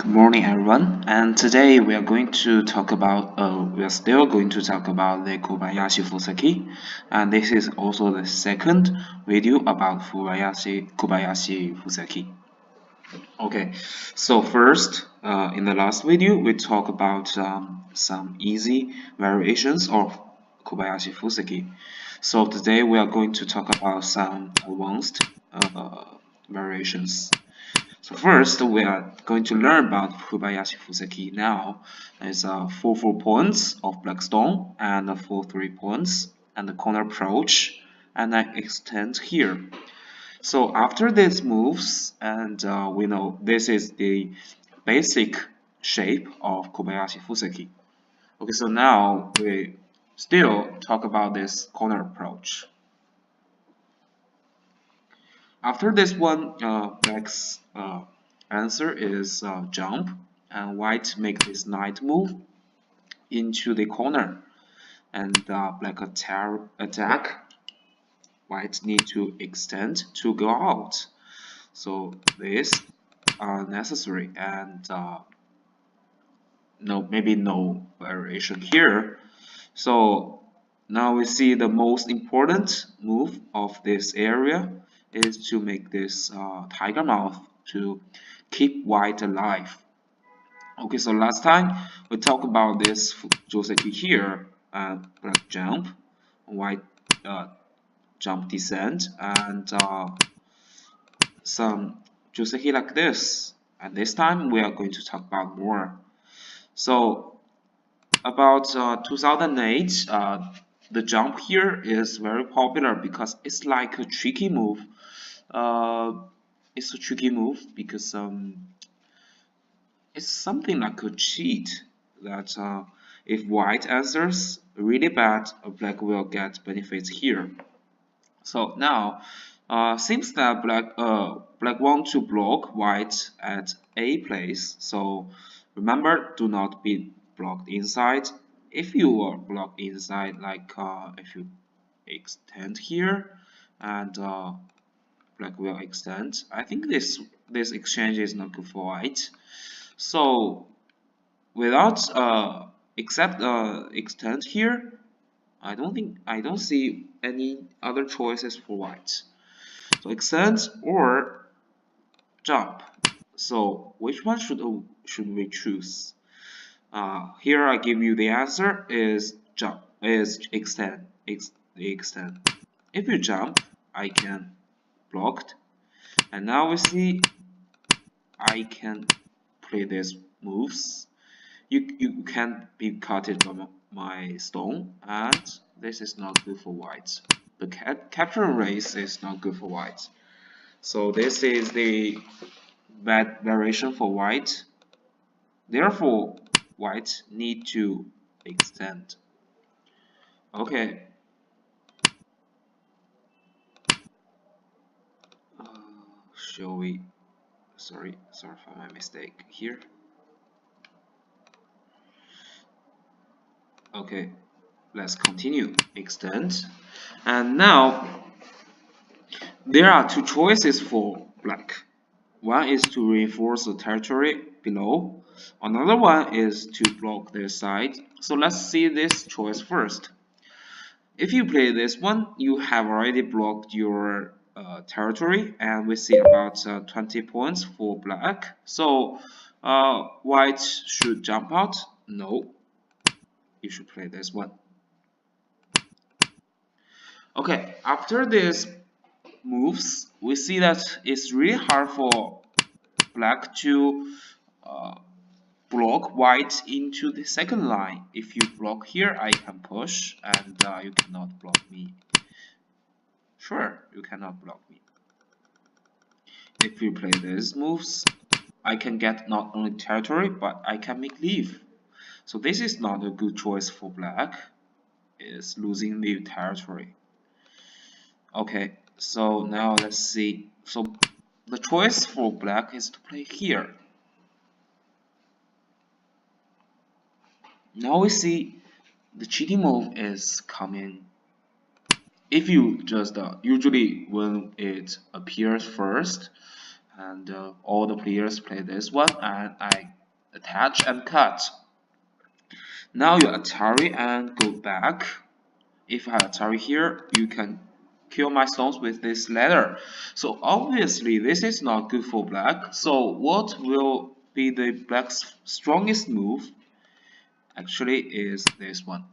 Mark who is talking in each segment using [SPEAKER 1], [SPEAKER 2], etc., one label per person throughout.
[SPEAKER 1] Good morning, everyone. And today we are going to talk about, we are still going to talk about the Kobayashi Fuseki, and this is also the second video about Kobayashi Fuseki. Okay, so first, in the last video, we talked about some easy variations of Kobayashi Fuseki. So today we are going to talk about some advanced variations. So first, we are going to learn about Kobayashi Fuseki now. There's 4 points of black stone and 4 3 points and the corner approach and I extend here. So after this moves, and we know this is the basic shape of Kobayashi Fuseki. Okay, so now we still talk about this corner approach. After this one, black's answer is jump, and white make this knight move into the corner, and black attack. White need to extend to go out. So this are necessary, and maybe no variation here. So now we see the most important move of this area is to make this tiger mouth to keep white alive. Okay, so last time we talked about this Joseki here, black jump, white jump descent, and some Joseki like this. And this time we are going to talk about more. So about 2008, the jump here is very popular because it's like a tricky move. It's a tricky move because it's something like a cheat that if white answers really bad, black will get benefits here. So now, seems that black want to block white at a place. So remember, do not be blocked inside. If you are blocked inside, like if you extend here, and black will extend. I think this exchange is not good for white. So without except extend here, I don't see any other choices for white. So extend or jump. So which one should we choose? Here I give you the answer is jump is extend extend. If you jump, I can blocked, and now we see I can play these moves. You can't be cutted from my stone, and this is not good for white. The capture race is not good for white. So this is the bad variation for white. Therefore, white need to extend. Okay. Uh, shall we? Sorry for my mistake here. Okay, let's continue. Extend. And now there are 2 choices for black. One is to reinforce the territory below. Another one is to block their side. So let's see this choice first. If you play this one, you have already blocked your territory, and we see about 20 points for black. So white should jump out. No, you should play this one. Okay, after this moves, we see that it's really hard for black to block white into the second line. If you block here, I can push, and you cannot block me. Sure, you cannot block me. If you play these moves, I can get not only territory, but I can make leave. So this is not a good choice for black. It's losing the territory. Okay, so now let's see. So the choice for black is to play here. Now we see the cheating move is coming. If you just usually when it appears first, and all the players play this one, and I attach and cut. Now you Atari and go back. If I Atari here, you can kill my stones with this ladder. So obviously this is not good for black. So what will be the black's strongest move? Actually is this one.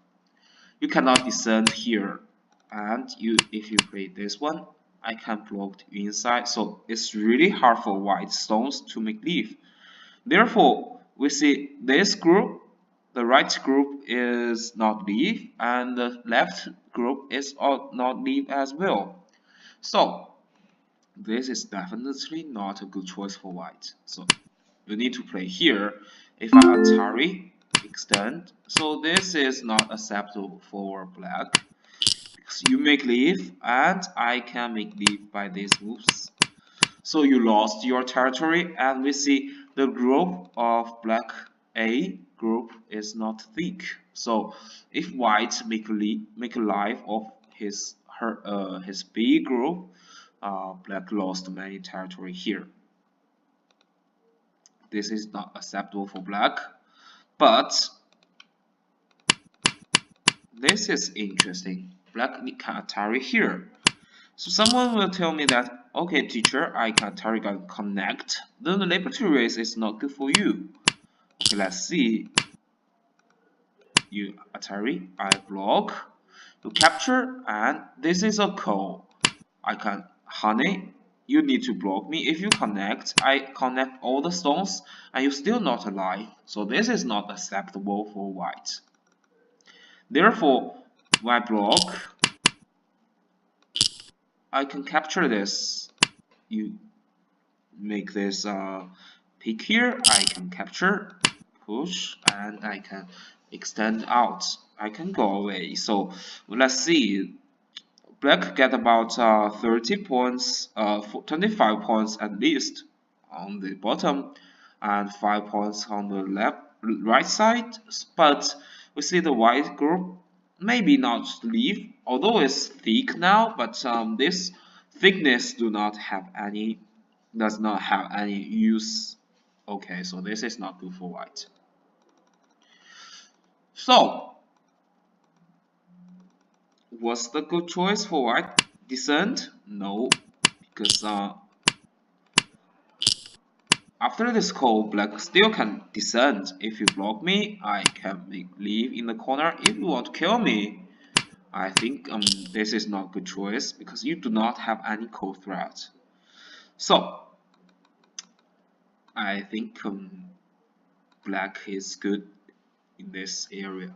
[SPEAKER 1] You cannot descend here, and if you play this one, I can block the inside. So it's really hard for white stones to make leave. Therefore, we see this group, the right group is not leave, and the left group is not leave as well. So this is definitely not a good choice for white. So you need to play here. If I Atari extend, so this is not acceptable for black. Because you make leave, and I can make leave by these moves. So you lost your territory, and we see the group of black A group is not thick. So if white make a life of his B group, black lost many territory here. This is not acceptable for black, but this is interesting. Black can Atari here. So someone will tell me that, okay, teacher, I can Target connect. Then the liberty race is not good for you. Okay, let's see. You Atari, I block, you capture, and this is a call. I can honey. You need to block me. If you connect, I connect all the stones, and you're still not alive. So this is not acceptable for white. Therefore, when I block, I can capture this. You make this peak here. I can capture, push, and I can extend out. I can go away. So let's see. Black get about 30 points, 25 points at least on the bottom, and 5 points on the right side. But we see the white group maybe not leave, although it's thick now. But this thickness does not have any use. Okay, so this is not good for white. So was the good choice for white? Descent? No, because after this call, black still can descend. If you block me, I can make leave in the corner. If you want to kill me, I think this is not good choice because you do not have any call threat. So I think black is good in this area.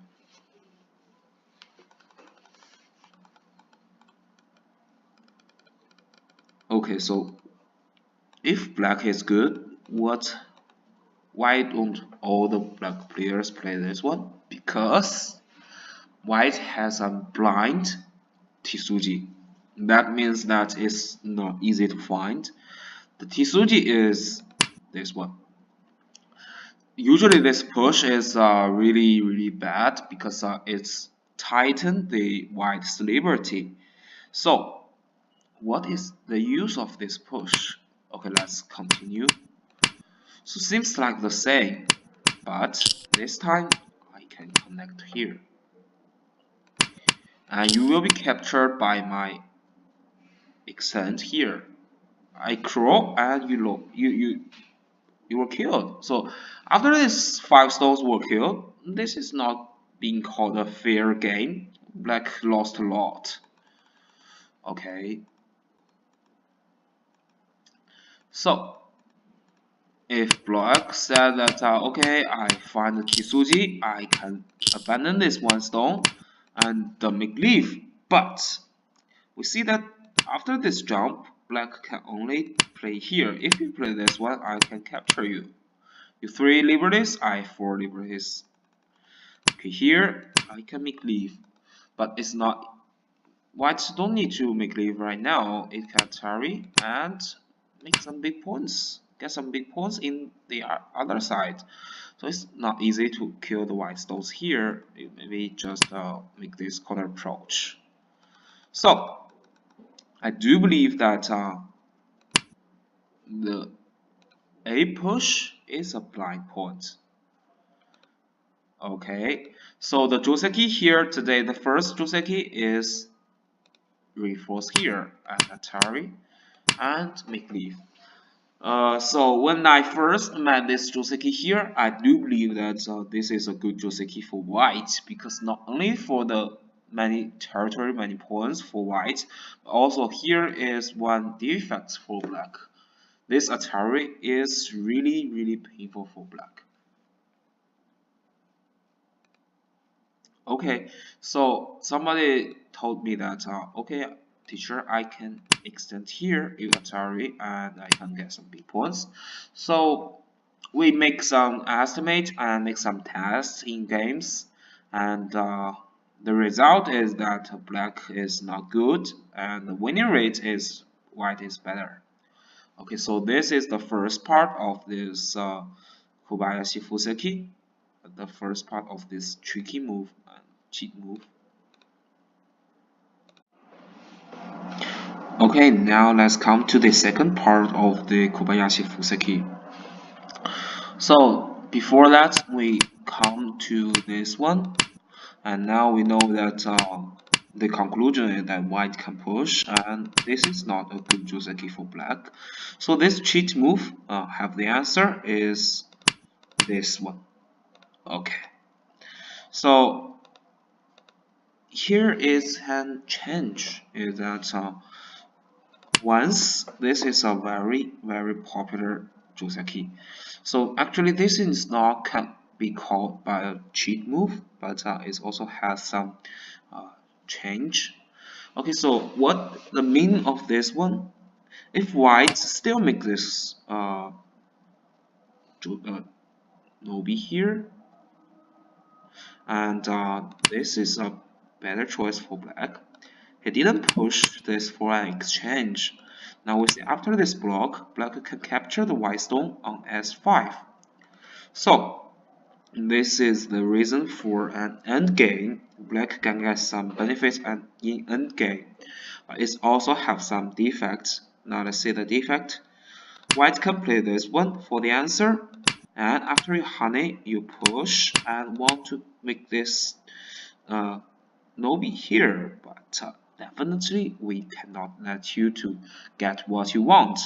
[SPEAKER 1] Okay, so if black is good, why don't all the black players play this one? Because white has a blind Tsuji. That means that it's not easy to find. The Tsuji is this one. Usually this push is really bad because it's tighten the white's liberty. So what is the use of this push? Okay, let's continue. So seems like the same, but this time I can connect here. And you will be captured by my extend here. I crawl and you were killed. So after these 5 stones were killed, this is not being called a fair game. Black lost a lot. Okay. So if black said that okay, I find the Kisuji, I can abandon this 1 stone and make leave. But we see that after this jump, black can only play here. If you play this one, I can capture you. You 3 liberties, I 4 liberties. Okay, here I can make leave, but it's not. Whites don't need to make leave right now. It can tarry and make some big points. Get some big points in the other side. So it's not easy to kill the white stones here. Maybe just make this corner approach. So I do believe that the A push is a blind pawn. Okay, so the Joseki here today, the first Joseki is reinforce here at Atari and make leave. So when I first met this Joseki here, I do believe that this is a good Joseki for white because not only for the many territory, many points for white, but also here is one defect for black. This Atari is really painful for black. Okay, so somebody told me that okay, teacher, I can extend here if Atari and I can get some big points. So we make some estimate and make some tests in games, and the result is that black is not good and the winning rate is white is better. Okay, so this is the first part of this Kobayashi Fuseki, the first part of this tricky move and cheat move. Okay, now let's come to the second part of the Kobayashi Fuseki. So before that, we come to this one, and now we know that the conclusion is that white can push, and this is not a good Joseki for black. So this cheat move, have the answer is this one. Okay, so here is an change is that once this is a very popular Joseki. So actually this is not can be called by a cheat move, but it also has some uh, change. Okay, so what the meaning of this one? If white still make this Nobi here, and this is a better choice for black. He didn't push this for an exchange. Now we see after this block, black can capture the white stone on s5. So this is the reason for an endgame. Black can get some benefits and in endgame, but it also have some defects. Now let's see the defect. White can play this one for the answer, and after you honey, you push and want to make this Nobi here, but definitely we cannot let you to get what you want.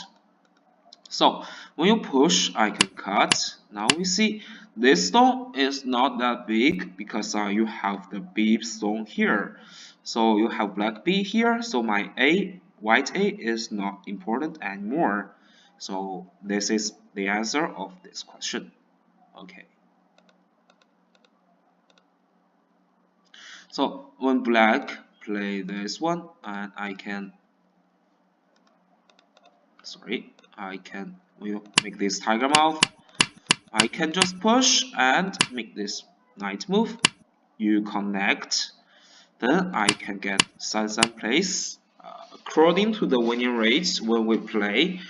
[SPEAKER 1] So when you push, I can cut. Now we see this stone is not that big because you have the B stone here. So you have black B here. So my A, white A is not important anymore. So this is the answer of this question. Okay. So when black play this one, and I can we'll make this tiger mouth. I can just push and make this knight move. You connect, then I can get sunset place. According to the winning rates when we play,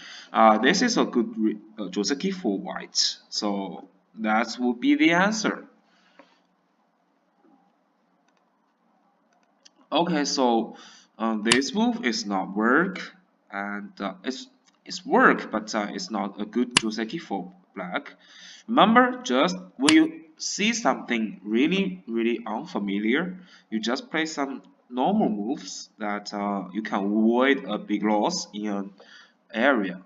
[SPEAKER 1] this is a good Joseki for white. So that would be the answer. Okay, so this move is not work, and it's work, but it's not a good Joseki for black. Remember, just when you see something really unfamiliar, you just play some normal moves that you can avoid a big loss in an area.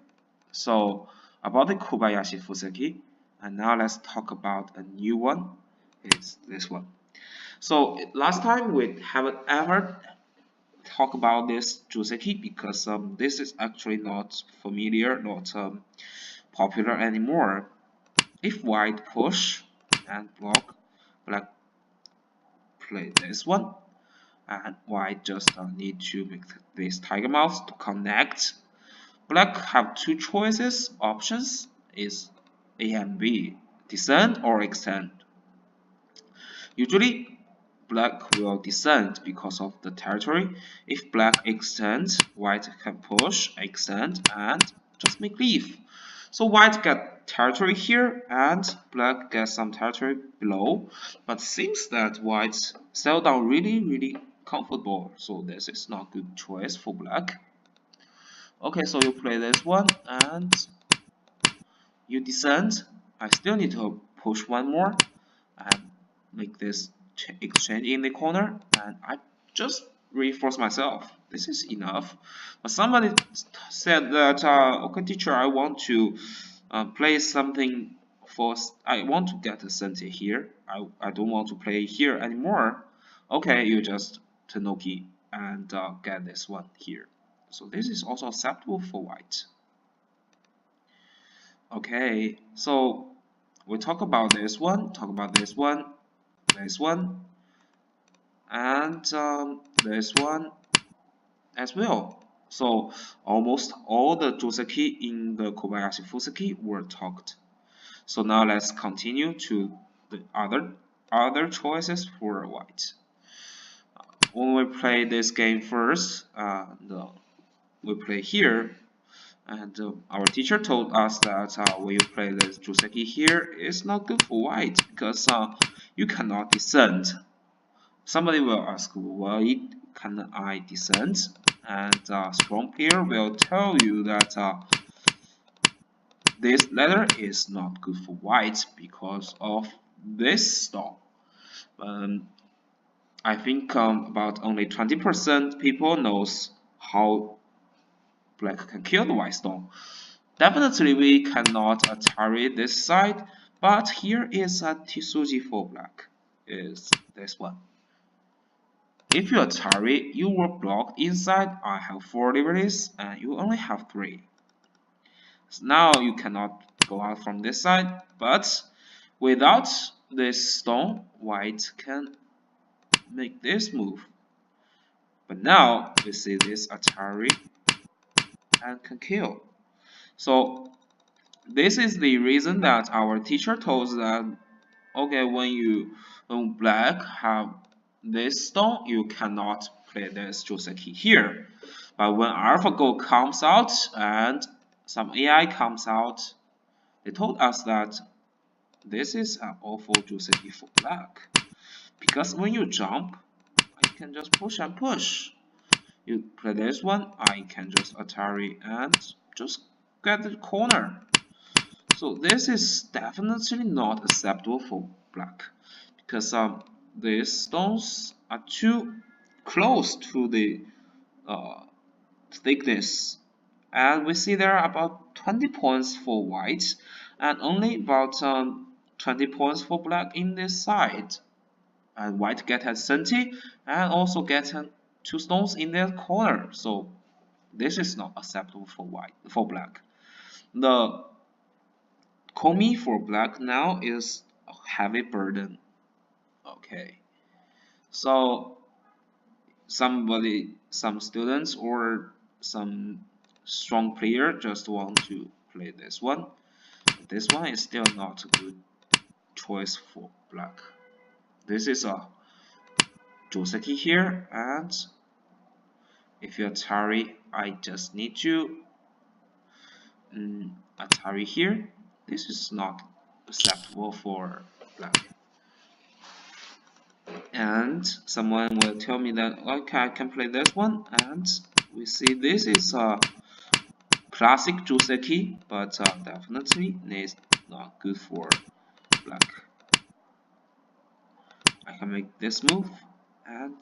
[SPEAKER 1] So about the Kobayashi Fuseki, and now let's talk about a new one. It's this one. So last time we haven't ever talked about this Joseki because this is actually not familiar, not popular anymore. If white push and block, black play this one, and white just need to make this tiger mouth to connect. Black have two choices, options is A and B, descend or extend. Usually black will descend because of the territory. If black extends, white can push, extend, and just make leave. So white get territory here, and black gets some territory below. But seems that white sell down really comfortable. So this is not good choice for black. Okay, so you play this one, and you descend. I still need to push one more and make this exchange in the corner, and I just reinforce myself. This is enough. But somebody said that, okay, teacher, I want to play something for. I want to get a center here. I don't want to play here anymore. Okay, you just Tanuki and get this one here. So this is also acceptable for white. Okay, so we talk about this one, this one, and this one as well. So almost all the Joseki in the Kobayashi Fuseki were talked. So now let's continue to the other choices for white. When we play this game first, we play here, and our teacher told us that when you play this Joseki here, it's not good for white because you cannot descend. Somebody will ask, why can I descend? And strong player will tell you that this letter is not good for white because of this stone. I think about only 20% people knows how black can kill the white stone. Definitely we cannot Atari this side, but here is a Tsuji for black, is this one. If you Atari, you were blocked inside. I have 4 liberties and you only have 3. So now you cannot go out from this side, but without this stone, white can make this move. But now we see this Atari and can kill. So this is the reason that our teacher told us that, okay, when black have this stone, you cannot play this Joseki here. But when AlphaGo comes out and some AI comes out, they told us that this is an awful Joseki for black. Because when you jump, I can just push and push. You play this one, I can just Atari and just get the corner. So this is definitely not acceptable for black because these stones are too close to the thickness, and we see there are about 20 points for white and only about 20 points for black in this side. And white get a 70 and also get 2 stones in their corner. So this is not acceptable for black. The Komi for black now is a heavy burden. Okay, so some students or some strong player just want to play this one. But this one is still not a good choice for black. This is a Joseki here, and if you Atari, I just need to Atari here. This is not acceptable for black. And someone will tell me that, okay, I can play this one, and we see this is a classic Joseki, but definitely it's not good for black. I can make this move and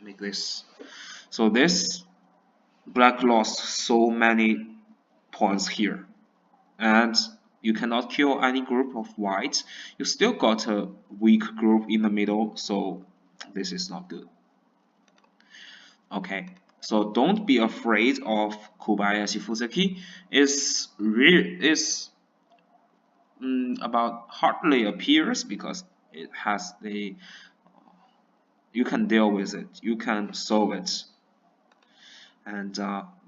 [SPEAKER 1] make this. So this black lost so many points here, and you cannot kill any group of white. You still got a weak group in the middle, so this is not good. Okay, so don't be afraid of Kobayashi Fuseki. It's about hardly appears because it has the you can deal with it, you can solve it, and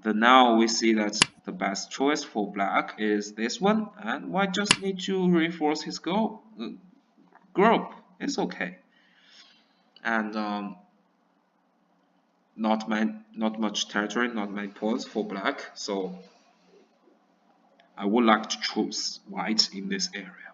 [SPEAKER 1] now we see that the best choice for black is this one, and white just need to reinforce his group. It's okay, and not much territory, not many points for black, so I would like to choose white in this area.